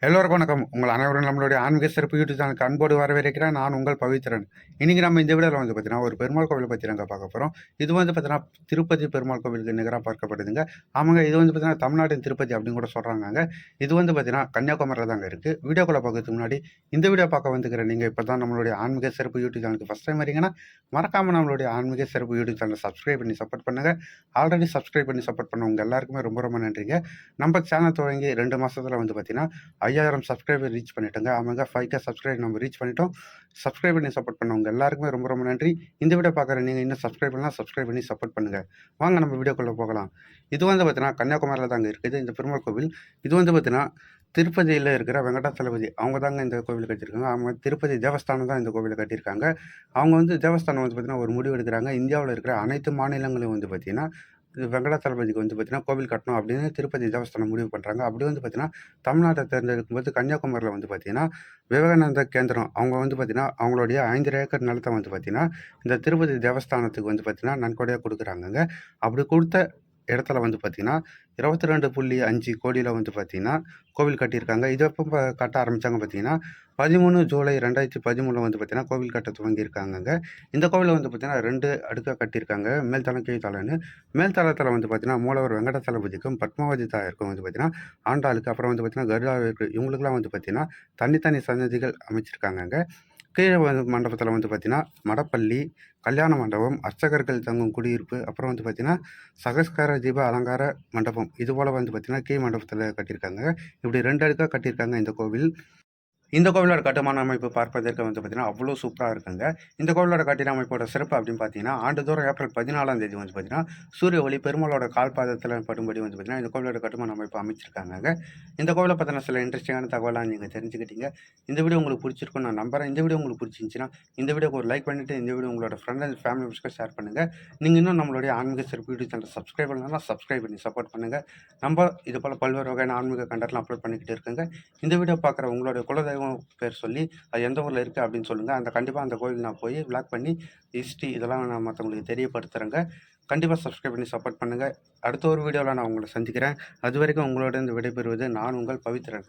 எல்லோருக்கும் வணக்கம். உங்கள் அனைவரும் நம்மளுடைய ஆன்மீக சிறப்பு யூடியூப் சேனலுக்கு அன்போடு வரவேற்கிறேன். நான் உங்கள் பவித்ரன். இன்னைக்கு நம்ம இந்த வீடியோவில் வந்து பார்த்தீங்கன்னா, ஒரு பெருமாள் கோவிலை பற்றி நாங்கள் பார்க்க போகிறோம். இது வந்து பார்த்தீங்கன்னா, திருப்பதி பெருமாள் கோவிலுக்கு நிகராக பார்க்கப்படுதுங்க. ஆமாங்க, இது வந்து பார்த்தீங்கன்னா, தமிழ்நாட்டின் திருப்பதி அப்படின்னு கூட சொல்கிறாங்க. இது வந்து பார்த்தீங்கன்னா, கன்னியாகுமரியில் தாங்க இருக்குது. வீடியோக்குள்ளே பார்க்கறதுக்கு முன்னாடி இந்த வீடியோ பார்க்க வந்துக்கிற நீங்கள் இப்போ தான் நம்மளுடைய ஆன்மீக சிறப்பு யூடியூப் சேனலுக்கு ஃபஸ்ட் டைம் வரீங்கன்னா, மறக்காமல் நம்மளுடைய ஆன்மீக சிறப்பு யூடியூப் சேனலை சப்ஸ்கிரைப் பண்ணி சப்போர்ட் பண்ணுங்கள். ஆல்ரெடி சப்ஸ்கிரைப் பண்ணி சப்போர்ட் பண்ணவங்க எல்லாருக்குமே ரொம்ப ரொம்ப நன்றிங்க. நம்ம சேனல் தொடங்கி 2 மாதத்தில் வந்து பார்த்தீங்கன்னா 5000 சப்ஸ்கிரைபர் ரீச் பண்ணிட்டோங்க. ஆமாங்க, 5K சப்ஸ்கிரைப் நம்ம ரீச் பண்ணிட்டோம். சப்ஸ்கிரைப் பண்ணி சப்போர்ட் பண்ணவங்க எல்லாருக்குமே ரொம்ப ரொம்ப நன்றி. இந்த வீடியோ பார்க்குற நீங்கள் இன்னும் சப்ஸ்கிரைப் பண்ணலாம், சப்ஸ்கிரைப் பண்ணி சப்போர்ட் பண்ணுங்கள். வாங்க நம்ம வீடியோக்குள்ளே போகலாம். இது வந்து பார்த்தீங்கன்னா, கன்னியாகுமரியில் தாங்க இருக்குது இந்த பெருமாள் கோவில். இது வந்து பார்த்தீங்கன்னா, திருப்பதியில் இருக்கிற வெங்கடாச்சலபதி அவங்க தாங்க இந்த கோவில் கட்டியிருக்காங்க. அவங்க திருப்பதி தேவஸ்தானம் தான் இந்த கோவிலை கட்டியிருக்காங்க. அவங்க வந்து தேவஸ்தானம் வந்து பார்த்தீங்கன்னா ஒரு முடிவு எடுக்கிறாங்க. இந்தியாவில் இருக்கிற அனைத்து மாநிலங்களையும் வந்து பார்த்தீங்கன்னா, இது வெங்கடாச்சலபதிக்கு வந்து பார்த்தீங்கன்னா கோவில் கட்டணும் அப்படின்னு திருப்பதி தேவஸ்தானம் முடிவு பண்ணுறாங்க. அப்படி வந்து பார்த்தீங்கன்னா, தமிழ்நாட்டை தேர்ந்தெடுக்கும்போது கன்னியாகுமரியில் வந்து பார்த்தீங்கன்னா, விவேகானந்தா கேந்திரம் அவங்க வந்து பார்த்தீங்கன்னா, அவங்களுடைய 5 ஏக்கர் நிலத்தை வந்து பார்த்தீங்கன்னா, இந்த திருப்பதி தேவஸ்தானத்துக்கு வந்து பார்த்தீங்கன்னா நன்கொடையாக கொடுக்குறாங்கங்க. அப்படி கொடுத்த இடத்துல வந்து பார்த்தீங்கன்னா, 22.5 கோடியில் வந்து பார்த்தீங்கன்னா, கோவில் கட்டியிருக்காங்க. இது எப்போ கட்ட ஆரம்பித்தாங்க பார்த்தீங்கன்னா, 13 ஜூலை 2013 வந்து பார்த்தீங்கன்னா, கோவில் கட்ட துவங்கியிருக்காங்கங்க. இந்த கோவிலை வந்து பார்த்தீங்கன்னா 2 அடுக்கா கட்டியிருக்காங்க. மேல் தளம், கீழ் தளம்னு. மேல் தளத்தில் வந்து பார்த்தீங்கன்னா, மூலவர் வெங்கடாச்சலபதிக்கும், பத்மாவதி தாயாருக்கும் வந்து பார்த்தீங்கன்னா, ஆண்டாளுக்கு, அப்புறம் வந்து பார்த்தீங்கன்னா, கருடாவிற்கு இவங்களுக்குலாம் வந்து பார்த்தீங்கன்னா, தனித்தனி சன்னதிகள் அமைச்சிருக்காங்கங்க. கீழ வந்து மண்டபத்தில் வந்து பார்த்தீங்கன்னா, மடப்பள்ளி, கல்யாண மண்டபம், அர்ச்சகர்கள் தங்கும் குடியிருப்பு, அப்புறம் வந்து பார்த்தீங்கன்னா, சகஸ்கர தீப அலங்கார மண்டபம். இதுபோல வந்து பார்த்தீங்கன்னா, கீழ் மண்டபத்தில் கட்டியிருக்காங்க. இப்படி 2 அடுக்கா கட்டியிருக்காங்க இந்த கோவில். இந்த கோவிலோட கட்டுமான அமைப்பு பார்ப்பதற்கு வந்து பார்த்தீங்கன்னா, அவ்வளோ சூப்பரா இருக்குங்க. இந்த கோவிலோட கட்டிட அமைப்போட சிறப்பு அப்படின்னு பார்த்தீங்கன்னா, ஆண்டுதோறும் ஏப்ரல் 14ஆம் தேதி வந்து பார்த்தீங்கன்னா, சூரிய ஒளி பெருமாளோட கால் பாதத்தில படும்படி வந்து பார்த்தீங்கன்னா, இந்த கோவிலோட கட்டுமான அமைப்பு அமைச்சிருக்காங்கங்க. இந்த கோவில பத்தின சில இன்ட்ரெஸ்டிங்கான தகவலாம் நீங்க தெரிஞ்சுக்கிட்டீங்க. இந்த வீடியோ உங்களுக்கு பிடிச்சிருக்கும்னு நான் நம்புறேன். இந்த வீடியோ உங்களுக்கு பிடிச்சிருந்துச்சுன்னா, இந்த வீடியோக்கு ஒரு லைக் பண்ணிட்டு, இந்த வீடியோ உங்களோட ஃப்ரெண்ட் அண்ட் ஃபேமிலி மெம்பர்ஸ்க்கு ஷேர் பண்ணுங்க. நீங்க இன்னும் நம்மளுடைய ஆன்மீக சிறப்பு யூடியூப் சேனலை சப்ஸ்கிரைப் பண்ணலன்னா, சப்ஸ்கிரைப் பண்ணி சப்போர்ட் பண்ணுங்க. நம்ம இது போல பல்வேறு வகையான ஆன்மீக கண்டென்ட்லாம் அப்லோட் பண்ணிக்கிட்டே இருக்கேங்க. இந்த வீடியோ பார்க்குற உங்களுடைய குலதெய்வம் பேர் சொல்லி, அது எந்த ஊரில் இருக்குது அப்படின்னு சொல்லுங்கள். கண்டிப்பாக அந்த கோவில் நான் போய் விளாக் பண்ணி ஹிஸ்ட்ரி இதெல்லாம் நான் மற்றவங்களுக்கு தெரியப்படுத்துகிறேங்க. கண்டிப்பாக சப்ஸ்கிரைப் பண்ணி சப்போர்ட் பண்ணுங்கள். அடுத்த ஒரு வீடியோவில் நான் உங்களை சந்திக்கிறேன். அது வரைக்கும் உங்களோட இந்த விடைபெறுவது நான் உங்கள் பவித்ரன்.